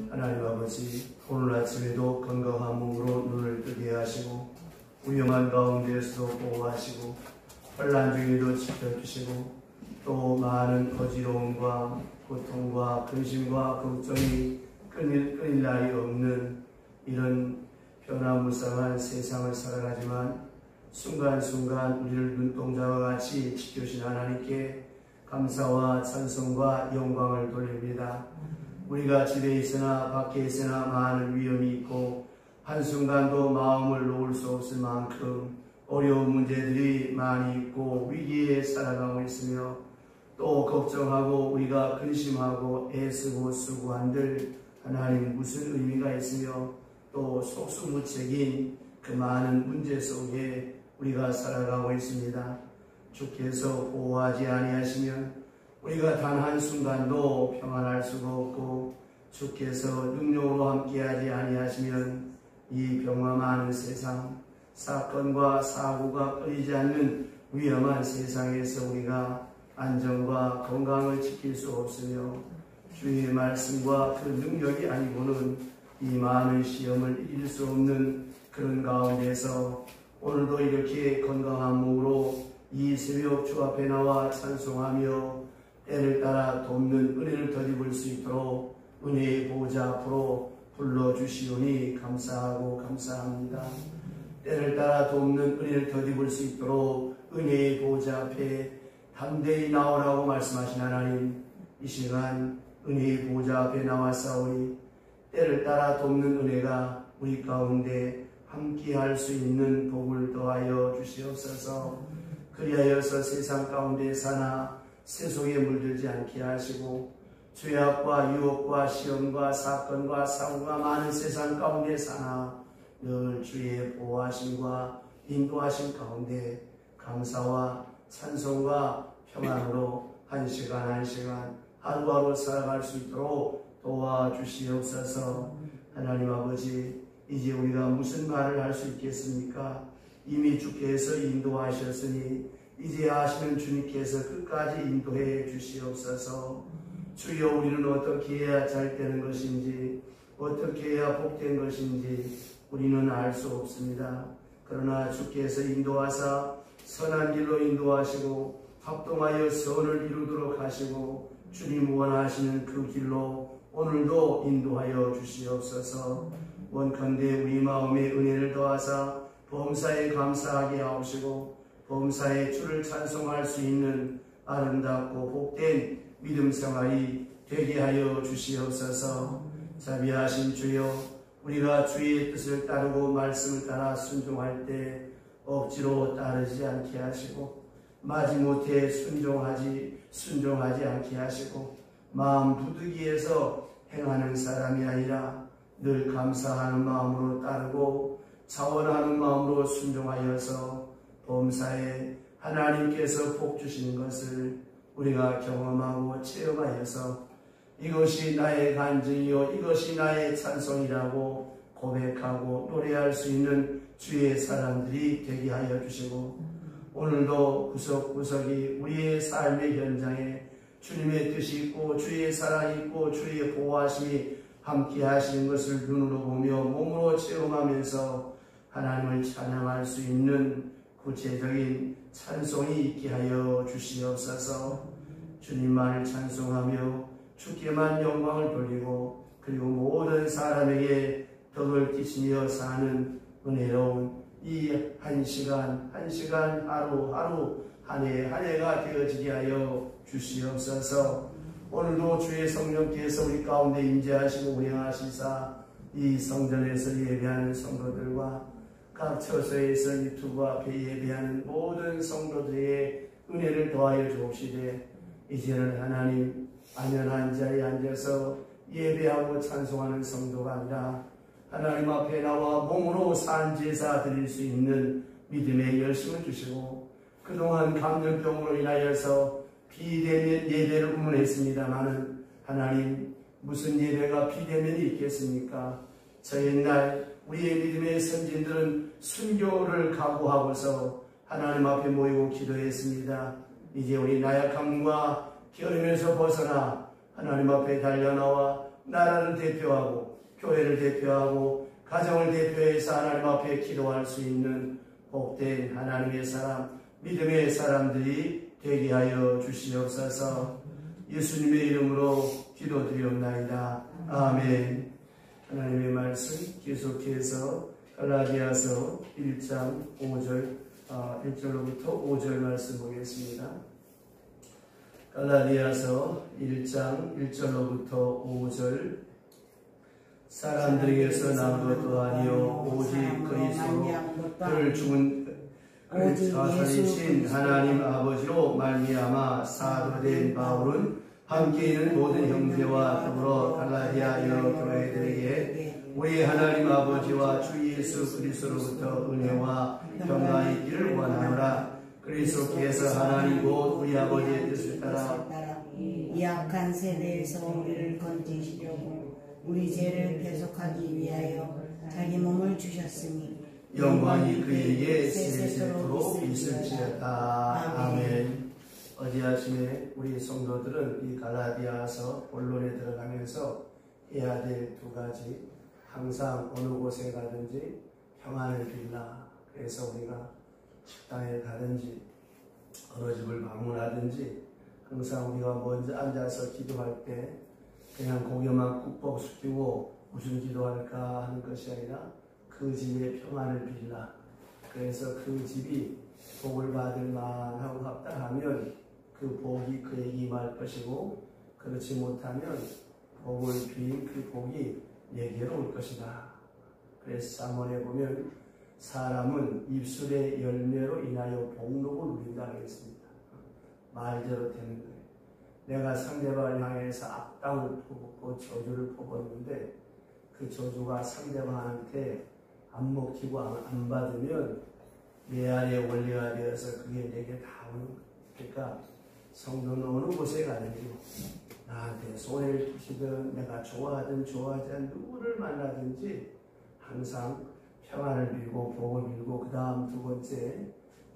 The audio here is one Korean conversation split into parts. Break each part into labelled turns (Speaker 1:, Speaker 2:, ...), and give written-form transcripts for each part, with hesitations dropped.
Speaker 1: 하나님 아버지, 오늘 아침에도 건강한 몸으로 눈을 뜨게 하시고 위험한 가운데에서도 보호하시고 혼란 중에도 지켜주시고 또 많은 어지러움과 고통과 근심과 걱정이 끊일 날이 없는 이런 변화무쌍한 세상을 살아가지만 순간순간 우리를 눈동자와 같이 지켜주신 하나님께 감사와 찬송과 영광을 돌립니다. 우리가 집에 있으나 밖에 있으나 많은 위험이 있고 한순간도 마음을 놓을 수 없을 만큼 어려운 문제들이 많이 있고 위기에 살아가고 있으며 또 걱정하고 우리가 근심하고 애쓰고 수고한들 하나님 무슨 의미가 있으며 또 속수무책인 그 많은 문제 속에 우리가 살아가고 있습니다. 주께서 보호하지 아니하시면 우리가 단 한순간도 평안할 수가 없고 주께서 능력으로 함께하지 아니하시면 이 병화많은 세상 사건과 사고가 끊이지 않는 위험한 세상에서 우리가 안전과 건강을 지킬 수 없으며 주의 말씀과 그 능력이 아니고는 이 많은 시험을 이길 수 없는 그런 가운데서 오늘도 이렇게 건강한 몸으로 이 새벽 주 앞에 나와 찬송하며 때를 따라 돕는 은혜를 덧입을 수 있도록 은혜의 보좌 앞으로 불러주시오니 감사하고 감사합니다. 때를 따라 돕는 은혜를 덧입을 수 있도록 은혜의 보좌 앞에 담대히 나오라고 말씀하신 하나님, 이 시간 은혜의 보좌 앞에 나와싸우니 때를 따라 돕는 은혜가 우리 가운데 함께할 수 있는 복을 더하여 주시옵소서. 그리하여서 세상 가운데 사나 세속에 물들지 않게 하시고 죄악과 유혹과 시험과 사건과 사고가 많은 세상 가운데 사나 늘 주의 보호하심과 인도하심 가운데 감사와 찬송과 평안으로 한 시간 한 시간 하루하루 살아갈 수 있도록 도와주시옵소서. 하나님 아버지, 이제 우리가 무슨 말을 할 수 있겠습니까? 이미 주께서 인도하셨으니 이제 아시는 주님께서 끝까지 인도해 주시옵소서. 주여, 우리는 어떻게 해야 잘 되는 것인지 어떻게 해야 복된 것인지 우리는 알 수 없습니다. 그러나 주께서 인도하사 선한 길로 인도하시고 합동하여 선을 이루도록 하시고 주님 원하시는 그 길로 오늘도 인도하여 주시옵소서. 원컨대 우리 마음에 은혜를 더하사 범사에 감사하게 하옵시고 범사에 주를 찬송할 수 있는 아름답고 복된 믿음 생활이 되게 하여 주시옵소서. 자비하신 주여, 우리가 주의 뜻을 따르고 말씀을 따라 순종할 때 억지로 따르지 않게 하시고 마지못해 순종하지 않게 하시고 마음 부득이해서 행하는 사람이 아니라 늘 감사하는 마음으로 따르고 자원하는 마음으로 순종하여서 범사에 하나님께서 복 주시는 것을 우리가 경험하고 체험하여서 이것이 나의 간증이요 이것이 나의 찬송이라고 고백하고 노래할 수 있는 주의 사람들이 되게 하여 주시고 오늘도 구석구석이 우리의 삶의 현장에 주님의 뜻이 있고 주의 사랑이 있고 주의 보호하심이 함께 하시는 것을 눈으로 보며 몸으로 체험하면서 하나님을 찬양할 수 있는 구체적인 찬송이 있게 하여 주시옵소서. 주님만을 찬송하며 주께만 영광을 돌리고 그리고 모든 사람에게 덕을 끼치며 사는 은혜로운 이 한 시간 한 시간 하루하루 한 해가 되어지게 하여 주시옵소서. 오늘도 주의 성령께서 우리 가운데 임재하시고 운행하시사 이 성전에서 예배하는 성도들과 각 처소에서 유튜브 앞에 예배하는 모든 성도들의 은혜를 더하여 주옵시되 이제는 하나님 안연한 자리에 앉아서 예배하고 찬송하는 성도가 아니라 하나님 앞에 나와 몸으로 산 제사 드릴 수 있는 믿음의 열심을 주시고 그동안 감염병으로 인하여서 비대면 예배를 의문했습니다마는 하나님 무슨 예배가 비대면이 있겠습니까? 저 옛날 우리의 믿음의 선진들은 순교를 각오하고서 하나님 앞에 모이고 기도했습니다. 이제 우리 나약함과 게으름에서 벗어나 하나님 앞에 달려나와 나라를 대표하고 교회를 대표하고 가정을 대표해서 하나님 앞에 기도할 수 있는 복된 하나님의 사람, 믿음의 사람들이 되게 하여 주시옵소서. 예수님의 이름으로 기도드리옵나이다. 아멘. 하나님의 말씀 계속해서 갈라디아서 1장 1절로부터 5절 말씀 보겠습니다. 갈라디아서 1장 1절로부터 5절. 사람들에게서 난 것도 아니요 오직 그리스도로 그를 죽은 살리신 하나님 아버지로 말미암아 사도된 바울은 함께 있는 모든 형제와 더불어 갈라디아 여러 교회들에게 우리 하나님 아버지와 주 예수 그리스도로부터 은혜와 평강이 있기를 원하노라. 그리스도께서 하나님 곧 우리 아버지의 뜻을 따라
Speaker 2: 이 악한 세대에서 우리를 건지시려고 우리 죄를 계속하기 위하여 자기 몸을 주셨으니
Speaker 1: 영광이 그에게 세세토록 있을지어다. 아멘. 어제 아침에 우리 성도들은 이 갈라디아서 본론에 들어가면서 해야 될 두 가지, 항상 어느 곳에 가든지 평안을 빌라. 그래서 우리가 식당에 가든지 어느 집을 방문하든지 항상 우리가 먼저 앉아서 기도할 때 그냥 고개만 꾹 숙이고 무슨 기도할까 하는 것이 아니라 그 집의 평안을 빌라. 그래서 그 집이 복을 받을 만하고 합당하면 그 복이 그에게 임할 것이고, 그렇지 못하면 복을 빈 그 복이 내게로 올 것이다. 그래서 잠언에 보면 사람은 입술의 열매로 인하여 복록을 누린다 하겠습니다. 말대로 되는 거예요. 내가 상대방을 향해서 악당을 퍼붓고 저주를 퍼붓는데 그 저주가 상대방한테 안 먹히고 안 받으면 내 안에 원리가 되어서 그게 내게 다 오는 거예요. 그러니까 성도는 어느 곳에 가든지 나한테 손해를 끼치든 내가 좋아하든 좋아하지 않는 누구를 만나든지 항상 평안을 빌고 복을 빌고, 그 다음 두 번째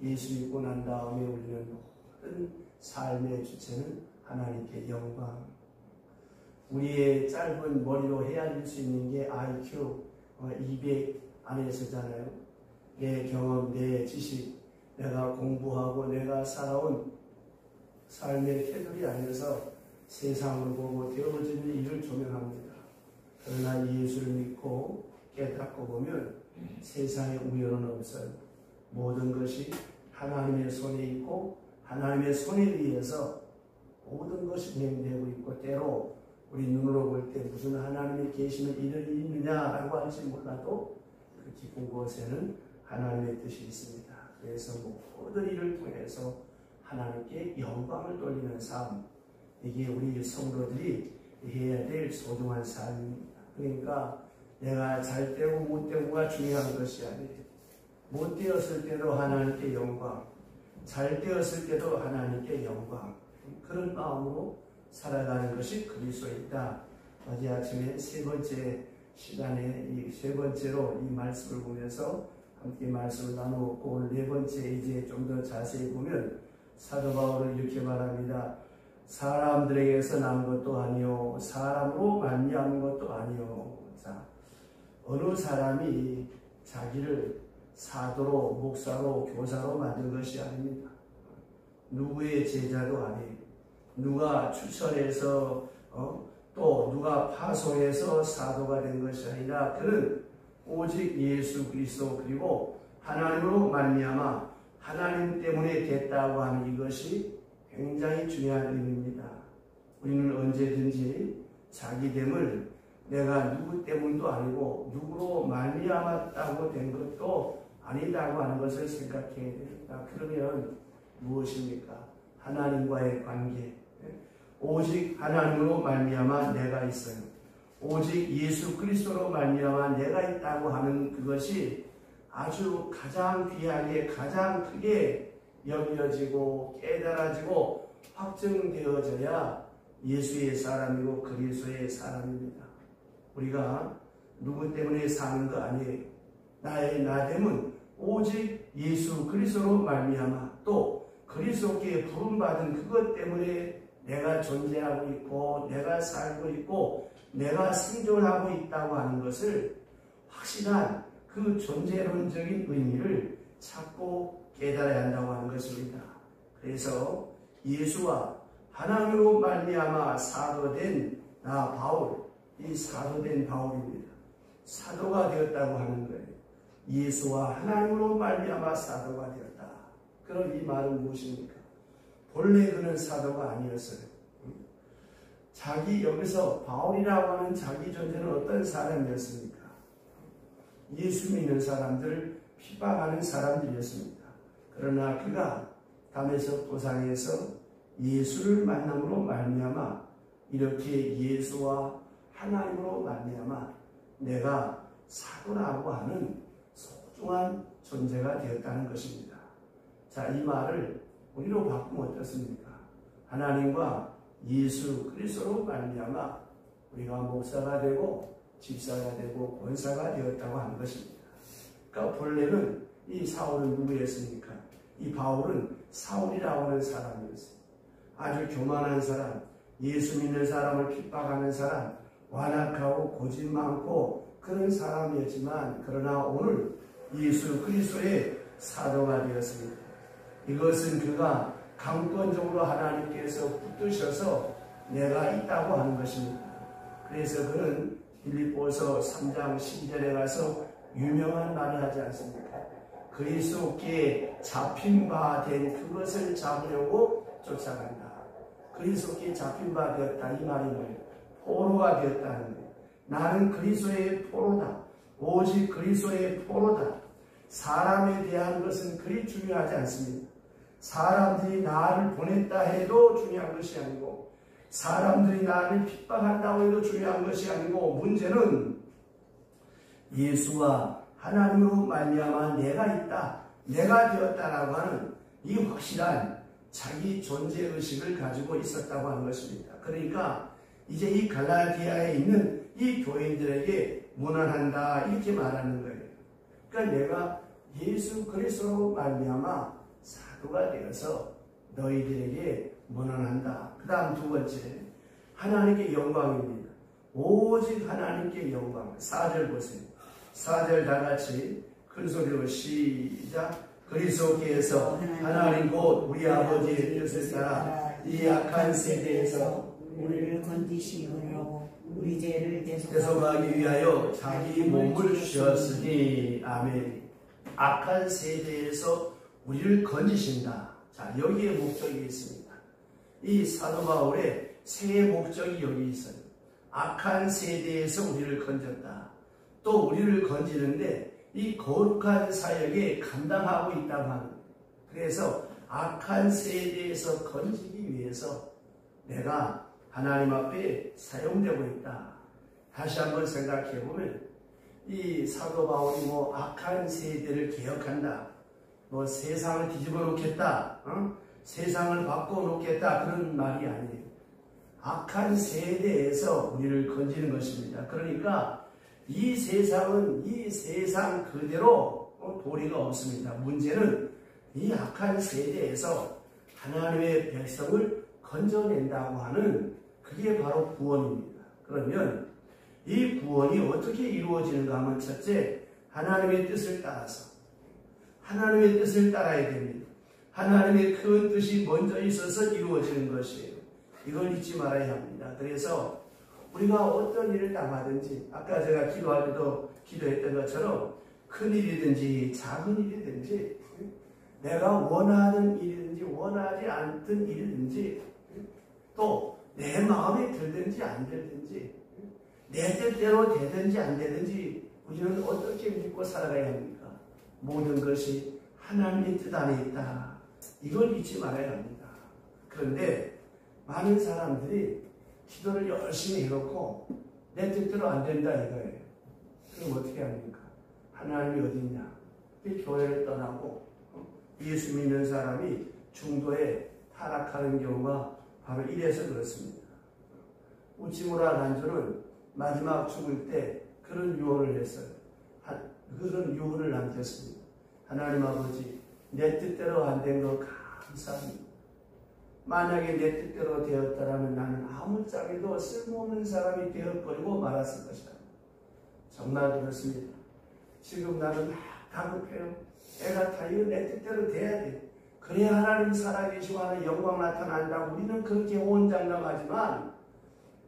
Speaker 1: 예수 믿고 난 다음에 우리는 모든 삶의 주체는 하나님께 영광. 우리의 짧은 머리로 헤아릴 수 있는 게 IQ 200 안에 서잖아요. 내 경험, 내 지식, 내가 공부하고 내가 살아온 삶의 테두리 안에서 세상을 보고 되어지는 일을 조명합니다. 그러나 예수를 믿고 깨닫고 보면 세상에 우연은 없어요. 모든 것이 하나님의 손에 있고 하나님의 손에 의해서 모든 것이 진행되고 있고, 때로 우리 눈으로 볼 때 무슨 하나님의 계시는 일이 있느냐라고 할지 몰라도 그 깊은 곳에는 하나님의 뜻이 있습니다. 그래서 모든 일을 통해서 하나님께 영광을 돌리는 삶, 이게 우리 성도들이 해야 될 소중한 삶입니다. 그러니까 내가 잘 되고 못 되고가 중요한 것이 아니에요. 못 되었을 때도 하나님께 영광, 잘 되었을 때도 하나님께 영광, 그런 마음으로 살아가는 것이 그리스도이다. 어제 아침에 세 번째 시간에 이 세 번째로 이 말씀을 보면서 함께 말씀을 나누었고, 오늘 네 번째 이제 좀 더 자세히 보면 사도 바울은 이렇게 말합니다. 사람들에게서 난 것도 아니요 사람으로 말미암은 것도 아니요. 자, 어느 사람이 자기를 사도로 목사로 교사로 만든 것이 아닙니다. 누구의 제자도 아니에요. 누가 추천해서 또 누가 파송해서 사도가 된 것이 아니라 그는 오직 예수 그리스도 그리고 하나님으로 말미암아 하나님 때문에 됐다고 하는 이것이 굉장히 중요한 의미입니다. 우리는 언제든지 자기됨을 내가 누구 때문도 아니고 누구로 말미암았다고 된 것도 아니다고 하는 것을 생각해야 됩니다. 그러면 무엇입니까? 하나님과의 관계. 오직 하나님으로 말미암아 내가 있어요. 오직 예수 그리스도로 말미암아 내가 있다고 하는 그것이 아주 가장 귀하게 가장 크게 여겨지고 깨달아지고 확정되어져야 예수의 사람이고 그리스도의 사람입니다. 우리가 누구 때문에 사는 거 아니에요. 나의 나됨은 오직 예수 그리스도로 말미암아 또 그리스도께 부름받은 그것 때문에 내가 존재하고 있고 내가 살고 있고 내가 생존하고 있다고 하는 것을 확실한 그 존재론적인 의미를 찾고 깨달아야 한다고 하는 것입니다. 그래서 예수와 하나님으로 말미암아 사도된 나 바울, 이 사도된 바울입니다. 사도가 되었다고 하는 거예요. 예수와 하나님으로 말미암아 사도가 되었다. 그럼 이 말은 무엇입니까? 본래 그는 사도가 아니었어요. 자기 여기서 바울이라고 하는 자기 존재는 어떤 사람이었습니까? 예수 믿는 사람들을 핍박하는 사람들이었습니다. 그러나 그가 담에석 도상에서 예수를 만남으로 말미암아 이렇게 예수와 하나님으로 말미암아 내가 사도라고 하는 소중한 존재가 되었다는 것입니다. 자, 이 말을 우리로 바꾸면 어떻습니까? 하나님과 예수 그리스도로 말미암아 우리가 목사가 되고 집사가 되고 권사가 되었다고 하는 것입니다. 그러니까 본래는 이 사울은 누구였습니까? 이 바울은 사울이라고 하는 사람이었어요. 아주 교만한 사람, 예수 믿는 사람을 핍박하는 사람, 완악하고 고집 많고 그런 사람이었지만 그러나 오늘 예수 그리스도의 사도가 되었습니다. 이것은 그가 강권적으로 하나님께서 붙드셔서 내가 있다고 하는 것입니다. 그래서 그는 빌립보서 3장 12절에 가서 유명한 말을 하지 않습니까? 그리스도께 잡힌 바 된 그것을 잡으려고 쫓아간다. 그리스도께 잡힌 바 되었다. 이 말이 뭐예요? 포로가 되었다는 거예요. 나는 그리스도의 포로다. 오직 그리스도의 포로다. 사람에 대한 것은 그리 중요하지 않습니다. 사람들이 나를 보냈다 해도 중요한 것이 아니고 사람들이 나를 핍박한다고 해도 중요한 것이 아니고 문제는 예수와 하나님으로 말미암아 내가 있다, 내가 되었다라고 하는 이 확실한 자기 존재의식을 가지고 있었다고 하는 것입니다. 그러니까 이제 이 갈라디아에 있는 이 교인들에게 문안한다 이렇게 말하는 거예요. 그러니까 내가 예수 그리스도로 말미암아 사도가 되어서 너희들에게 문안한다. 그 다음 두 번째, 하나님께 영광입니다. 오직 하나님께 영광. 4절 보세요. 4절 다 같이 큰 소리로 시작. 그리스도께서 하나님 곧 우리 아버지의 뜻을 따라 이 악한 세대에서
Speaker 2: 우리를 건지시려고 우리 죄를
Speaker 1: 대속하기 위하여 자기 몸을 주셨으니 아멘. 악한 세대에서 우리를 건지신다. 자, 여기에 목적이 있습니다. 이 사도 바울의 세 목적이 여기 있어요. 악한 세대에서 우리를 건졌다. 또 우리를 건지는데 이 거룩한 사역에 감당하고 있다고 하는 거예요. 그래서 악한 세대에서 건지기 위해서 내가 하나님 앞에 사용되고 있다. 다시 한번 생각해 보면 이 사도 바울이 뭐 악한 세대를 개혁한다, 뭐 세상을 뒤집어 놓겠다, 세상을 바꿔 놓겠다 그런 말이 아니에요. 악한 세대에서 우리를 건지는 것입니다. 그러니까 이 세상은 이 세상 그대로 도리가 없습니다. 문제는 이 악한 세대에서 하나님의 백성을 건져낸다고 하는 그게 바로 구원입니다. 그러면 이 구원이 어떻게 이루어지는가 하면 첫째, 하나님의 뜻을 따라서 하나님의 뜻을 따라야 됩니다. 하나님의 큰 뜻이 먼저 있어서 이루어지는 것이에요. 이걸 잊지 말아야 합니다. 그래서 우리가 어떤 일을 당하든지 아까 제가 기도할 때도 기도했던 것처럼 큰 일이든지 작은 일이든지 내가 원하는 일이든지 원하지 않던 일이든지 또 내 마음에 들든지 안 들든지 내 뜻대로 되든지 안 되든지 우리는 어떻게 믿고 살아가야 합니까? 모든 것이 하나님의 뜻 안에 있다. 이걸 잊지 말아야 합니다. 그런데 많은 사람들이 기도를 열심히 해놓고 내 뜻대로 안 된다 이거예요. 그럼 어떻게 합니까? 하나님이 어디 있냐? 이 교회를 떠나고 예수 믿는 사람이 중도에 타락하는 경우가 바로 이래서 그렇습니다. 우치무라 간주는 마지막 죽을 때 그런 유언을 했어요. 그런 유언을 남겼습니다. 하나님 아버지, 내 뜻대로 안 된 거 감사합니다. 만약에 내 뜻대로 되었더라면 나는 아무짝에도 쓸모없는 사람이 되어버리고 말았을 것이다. 정말 그렇습니다. 지금 나는 막 다급해요. 애가 타요. 내 뜻대로 돼야 돼. 그래야 하나님 살아계시고 하는 영광 나타난다고 우리는 그렇게 호언장담하지만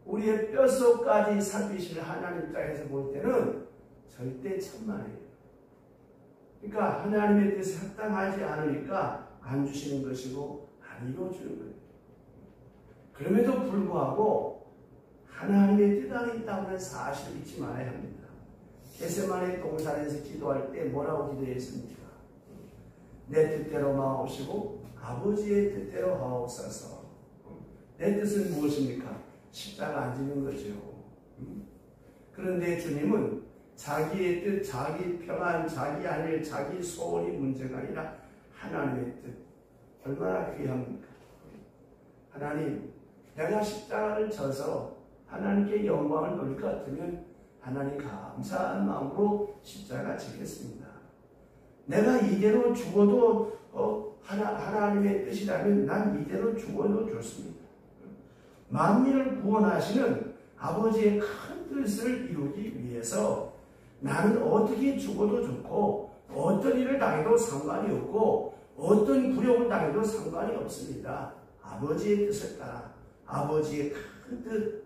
Speaker 1: 우리의 뼛속까지 살피실 하나님 입장에서 볼 때는 절대 천만에요. 그러니까 하나님의 뜻에 합당하지 않으니까 안 주시는 것이고 안 이루어주는 거예요. 그럼에도 불구하고 하나님의 뜻 안에 있다고 하는 사실을 잊지 말아야 합니다. 겟세마네 동산에서 기도할 때 뭐라고 기도했습니까? 내 뜻대로 마옵시고 아버지의 뜻대로 하옵소서. 내 뜻은 무엇입니까? 십자가 안 지는 거죠. 그런데 주님은 자기의 뜻, 자기 평안, 자기 안일, 자기 소원이 문제가 아니라 하나님의 뜻. 얼마나 귀합니까? 하나님, 내가 십자가를 져서 하나님께 영광을 돌릴 것 같으면 하나님 감사한 마음으로 십자가 지겠습니다. 내가 이대로 죽어도 하나님의 뜻이라면 난 이대로 죽어도 좋습니다. 만민을 구원하시는 아버지의 큰 뜻을 이루기 위해서 나는 어떻게 죽어도 좋고 어떤 일을 당해도 상관이 없고 어떤 굴욕을 당해도 상관이 없습니다. 아버지의 뜻을 따라 아버지의 큰 뜻,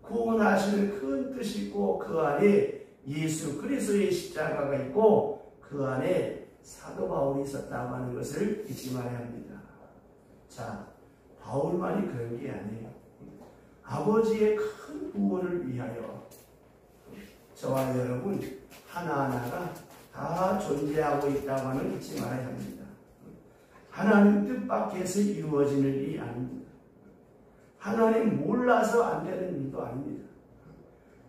Speaker 1: 구원하시는 큰 뜻이 있고 그 안에 예수 그리스도의 십자가가 있고 그 안에 사도 바울이 있었다고 하는 것을 잊지 말아야 합니다. 자, 바울만이 그런 게 아니에요. 아버지의 큰 구원을 위하여 저와 여러분 하나하나가 다 존재하고 있다고 하는 잊지 말아야 합니다. 하나님 뜻 밖에서 이루어지는 일이 아닙니다. 하나님 몰라서 안 되는 일도 아닙니다.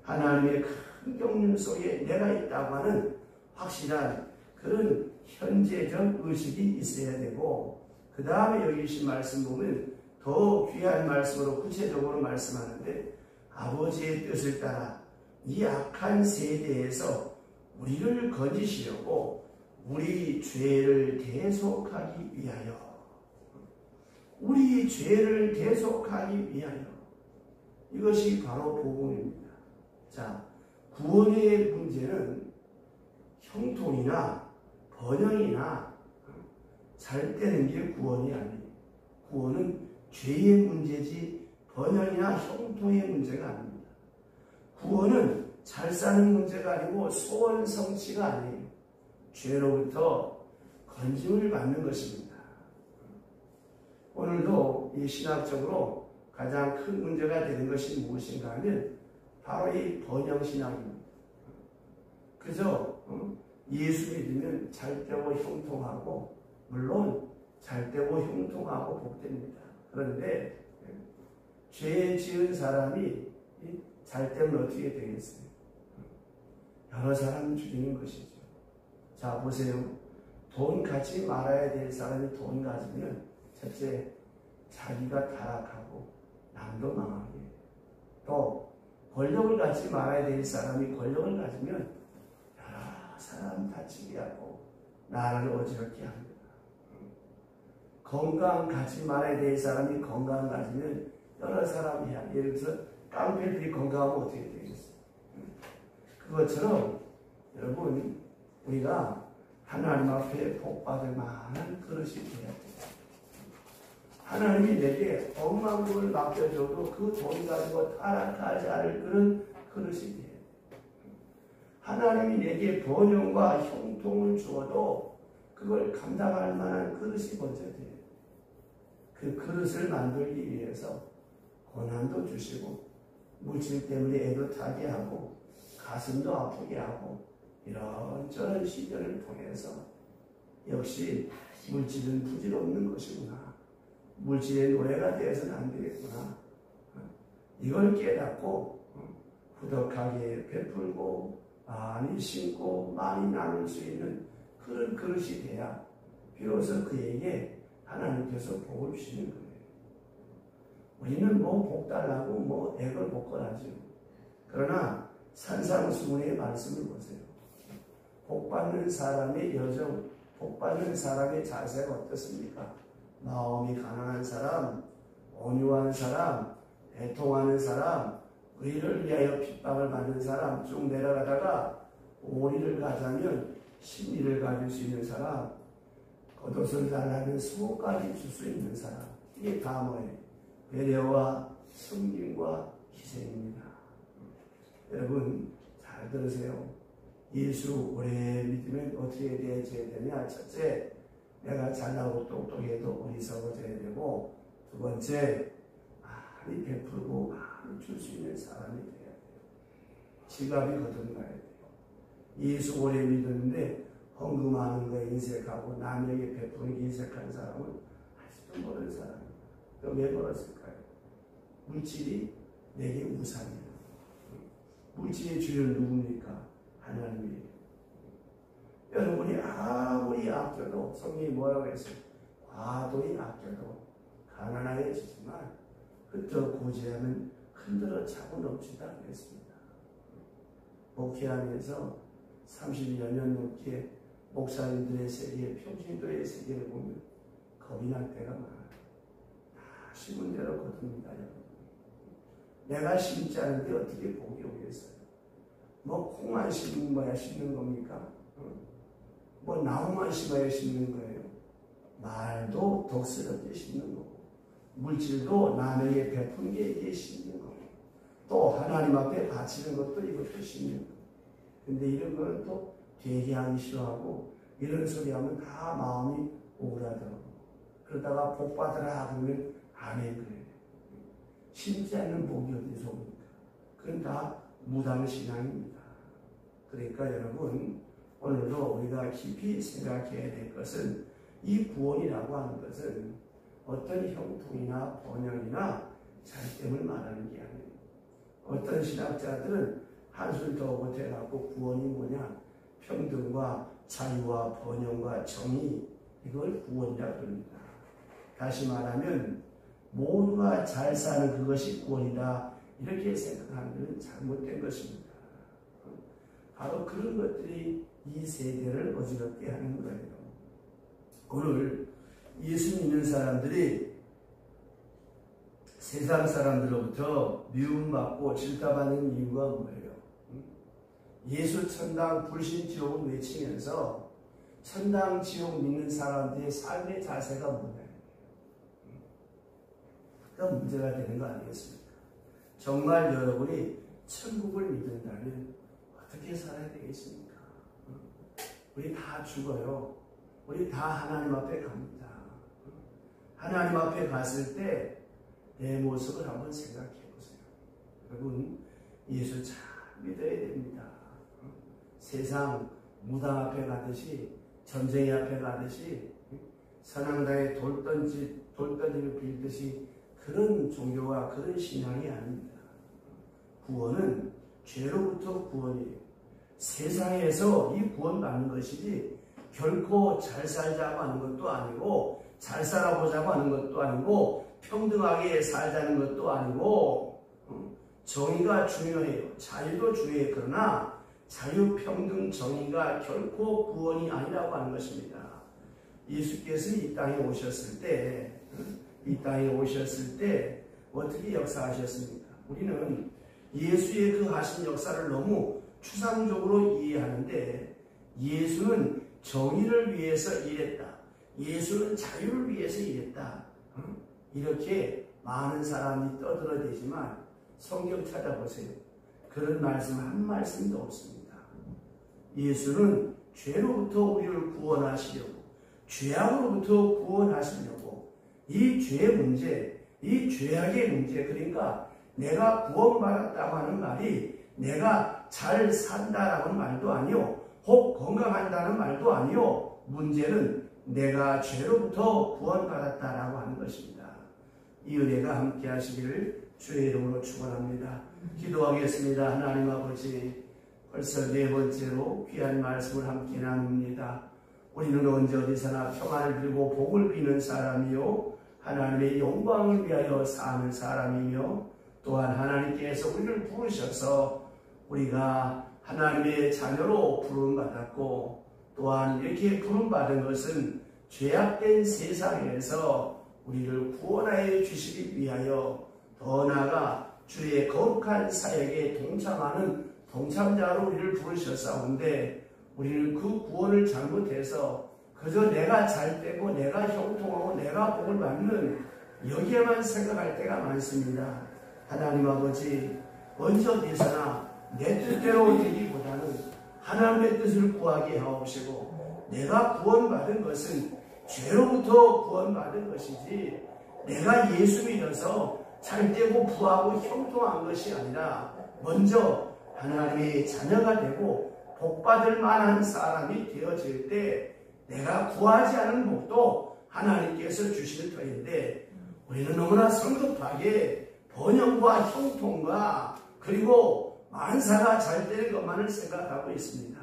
Speaker 1: 하나님의 큰 경륜 속에 내가 있다고 하는 확실한 그런 현재적 의식이 있어야 되고 그 다음에 여기 주신 말씀 보면 더 귀한 말씀으로 구체적으로 말씀하는데 아버지의 뜻을 따라 이 악한 세대에서 우리를 건지시려고 우리 죄를 대속하기 위하여 우리 죄를 대속하기 위하여 이것이 바로 복음입니다. 자, 구원의 문제는 형통이나 번영이나 잘 되는 게 구원이 아니에요. 구원은 죄의 문제지 번영이나 형통의 문제가 아닙니다. 구원은 잘 사는 문제가 아니고 소원 성취가 아니에요. 죄로부터 건짐을 받는 것입니다. 오늘도 이 신학적으로 가장 큰 문제가 되는 것이 무엇인가 하면 바로 이 번영신학입니다. 그저 예수 믿으면 잘되고 형통하고 물론 잘되고 형통하고 복됩니다. 그런데 죄 지은 사람이 잘되면 어떻게 되겠어요? 여러 사람 죽이는 것이죠. 자, 보세요. 돈 갖지 말아야 될 사람이 돈 가지면 첫째, 자기가 타락하고 남도 망하게. 또 권력을 갖지 말아야 될 사람이 권력을 가지면 여러 사람 다치게 하고 나라를 어지럽게 합니다. 건강 갖지 말아야 될 사람이 건강 가지면 여러 사람이야. 예를 들어서 깡패들이 건강하면 어떻게 되겠어요? 그것처럼 여러분 우리가 하나님 앞에 복받을 만한 그릇이 되어야 돼요. 하나님이 내게 억만 불을 맡겨줘도 그 돈 가지고 타락하지 않을 그런 그릇이 돼요. 하나님이 내게 번영과 형통을 주어도 그걸 감당할 만한 그릇이 먼저 돼요. 그 그릇을 만들기 위해서 고난도 주시고 물질 때문에 애도 타게 하고 가슴도 아프게 하고 이런저런 시련을 통해서 역시 물질은 부질없는 것이구나. 물질의 노예가 되어서는 안 되겠구나. 이걸 깨닫고 부덕하게 베풀고 많이 심고 많이 나눌 수 있는 그런 그릇이 돼야 비로소 그에게 하나님께서 복을 주시는 거예요. 우리는 뭐 복 달라고 뭐 액을 복걸하죠. 그러나 산상수훈의 말씀을 보세요. 복받는 사람의 여정, 복받는 사람의 자세가 어떻습니까? 마음이 가난한 사람, 온유한 사람, 애통하는 사람, 의를 위하여 핍박을 받는 사람 쭉 내려가다가 오리를 가자면 심리를 가질 수 있는 사람, 겉옷을 달라면 속옷까지 줄 수 있는 사람. 이게 다 뭐예요? 배려와 섬김과 희생입니다. 여러분 잘 들으세요. 예수 오래 믿으면 어떻게 되어져야 되냐? 첫째, 내가 잘나고 똑똑해도 어리석어져야 되고, 두 번째, 많이 베풀고 많이 줄 수 있는 사람이 돼야 돼요. 지갑이 거듭나야 돼요. 예수 오래 믿었는데 헌금하는 거에 인색하고 남에게 베푸는 게 인색한 사람은 아직도 모르는 사람이에요. 왜 그랬을까요? 물질이 내게 우상이에요. 물질의 주nhân 누굽니까? 하나님이에요. 여러분이 아무리 아껴도, 성경이 뭐라고 했어요? 과도히 아껴도 가난해지지만 흩어 고지하면 흔들어 차고 넘친다 그랬습니다. 목회하면서 30여 년 넘게 목사님들의 세계, 평신도의 세계를 보면 겁이 날 때가 많아요. 다 심은 대로 거둡니다. 내가 심지 않은데 어떻게 복이 오겠어요? 뭐 콩만 심어야 심는 겁니까? 뭐 나무만 심어야 심는 거예요. 말도 독스럽게 심는 거고, 물질도 남에게 베푼 게 이게 심는 거고, 또 하나님 앞에 바치는 것도 이것도 심는 거고. 근데 이런 거는 또 되게 하기 싫어하고, 이런 소리 하면 다 마음이 오그라들고, 그러다가 복 받으라 그러면 아멘 그래요. 심지 않는 복이 어디서 옵니까? 그건 다 무당신앙입니다. 그러니까 여러분, 오늘도 우리가 깊이 생각해야 될 것은, 이 구원이라고 하는 것은 어떤 형통이나 번영이나 잘됨을 말하는 게 아니에요. 어떤 신학자들은 한술 더 보태갖고 구원이 뭐냐? 평등과 자유와 번영과 정의, 이걸 구원이라고 합니다. 다시 말하면 모두가 잘 사는 그것이 구원이다, 이렇게 생각하는 것은 잘못된 것입니다. 바로 그런 것들이 이 세대를 어지럽게 하는 거예요. 오늘 예수 믿는 사람들이 세상 사람들로부터 미움받고 질타받는 이유가 뭐예요? 예수 천당 불신 지옥을 외치면서 천당 지옥 믿는 사람들의 삶의 자세가 뭐냐? 그러니까 문제가 되는 거 아니겠습니까? 정말 여러분이 천국을 믿는다면 어떻게 살아야 되겠습니까? 우리 다 죽어요. 우리 다 하나님 앞에 갑니다. 하나님 앞에 갔을 때 내 모습을 한번 생각해 보세요. 여러분, 예수 잘 믿어야 됩니다. 세상 무당 앞에 가듯이, 전쟁의 앞에 가듯이, 선앙당에 돌 던지며 빌듯이 그런 종교와 그런 신앙이 아닙니다. 구원은 죄로부터 구원이에요. 세상에서 이 구원받는 것이지 결코 잘 살자고 하는 것도 아니고, 잘 살아보자고 하는 것도 아니고, 평등하게 살자는 것도 아니고, 정의가 중요해요. 자유도 중요해요. 그러나 자유, 평등, 정의가 결코 구원이 아니라고 하는 것입니다. 예수께서 이 땅에 오셨을 때 어떻게 역사하셨습니까? 우리는 예수의 그 하신 역사를 너무 추상적으로 이해하는데, 예수는 정의를 위해서 일했다. 예수는 자유를 위해서 일했다. 이렇게 많은 사람이 떠들어대지만 성경 찾아보세요. 그런 말씀 한 말씀도 없습니다. 예수는 죄로부터 우리를 구원하시려고, 죄악으로부터 구원하시려고, 이 죄의 문제, 이 죄악의 문제, 그러니까 내가 구원받았다고 하는 말이 내가 잘 산다라는 말도 아니요, 혹 건강한다는 말도 아니요, 문제는 내가 죄로부터 구원받았다라고 하는 것입니다. 이 은혜가 함께 하시기를 주의 이름으로 축원합니다. 기도하겠습니다. 하나님 아버지, 벌써 네 번째로 귀한 말씀을 함께 나눕니다. 우리는 언제 어디서나 평안을 빌고 복을 비는 사람이요, 하나님의 영광을 위하여 사는 사람이며, 또한 하나님께서 우리를 부르셔서 우리가 하나님의 자녀로 부름받았고, 또한 이렇게 부름받은 것은 죄악된 세상에서 우리를 구원하여 주시기 위하여 더 나아가 주의 거룩한 사역에 동참하는 동참자로 우리를 부르셨사온데 우리는 그 구원을 잘못해서 그저 내가 잘되고 내가 형통하고 내가 복을 받는 여기에만 생각할 때가 많습니다. 하나님 아버지, 언제어디서나 내 뜻대로 되기보다는 하나님의 뜻을 구하게 하옵시고, 내가 구원받은 것은 죄로부터 구원받은 것이지 내가 예수 믿어서 잘되고 부하고 형통한 것이 아니라 먼저 하나님의 자녀가 되고 복받을 만한 사람이 되어질 때 내가 구하지 않은 복도 하나님께서 주실 터인데, 우리는 너무나 성급하게 번영과 형통과 그리고 만사가 잘 되는 것만을 생각하고 있습니다.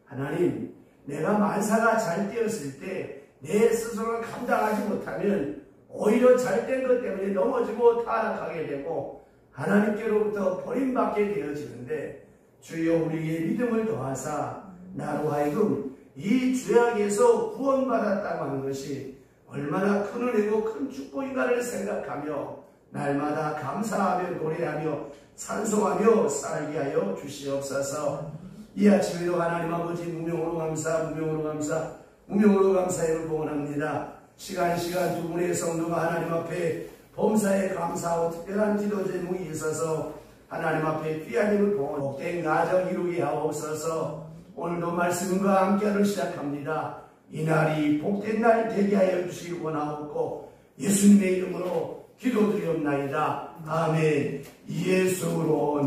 Speaker 1: 하나님, 내가 만사가 잘 되었을 때 내 스스로가 감당하지 못하면 오히려 잘된 것 때문에 넘어지고 타락하게 되고 하나님께로부터 버림받게 되어지는데, 주여 우리의 믿음을 더하사 나로 하여금 이 죄악에서 구원받았다고 하는 것이 얼마나 큰 은혜고 큰 축복인가를 생각하며 날마다 감사하며 노래하며 찬송하며 살게 하여 주시옵소서. 이 아침에도 하나님 아버지 무명으로 감사, 무명으로 감사, 무명으로 감사를 봉헌합니다. 시간 두 분의 성도가 하나님 앞에 범사에 감사하고 특별한 기도 제목이 있어서 하나님 앞에 귀한 힘을 봉헌, 복된 가정 이루게 하옵소서. 오늘도 말씀과 함께하를 시작합니다. 이 날이 복된 날 되게 하여 주시기 원하옵고 예수님의 이름으로 기도드리옵나이다. 아멘. 예수로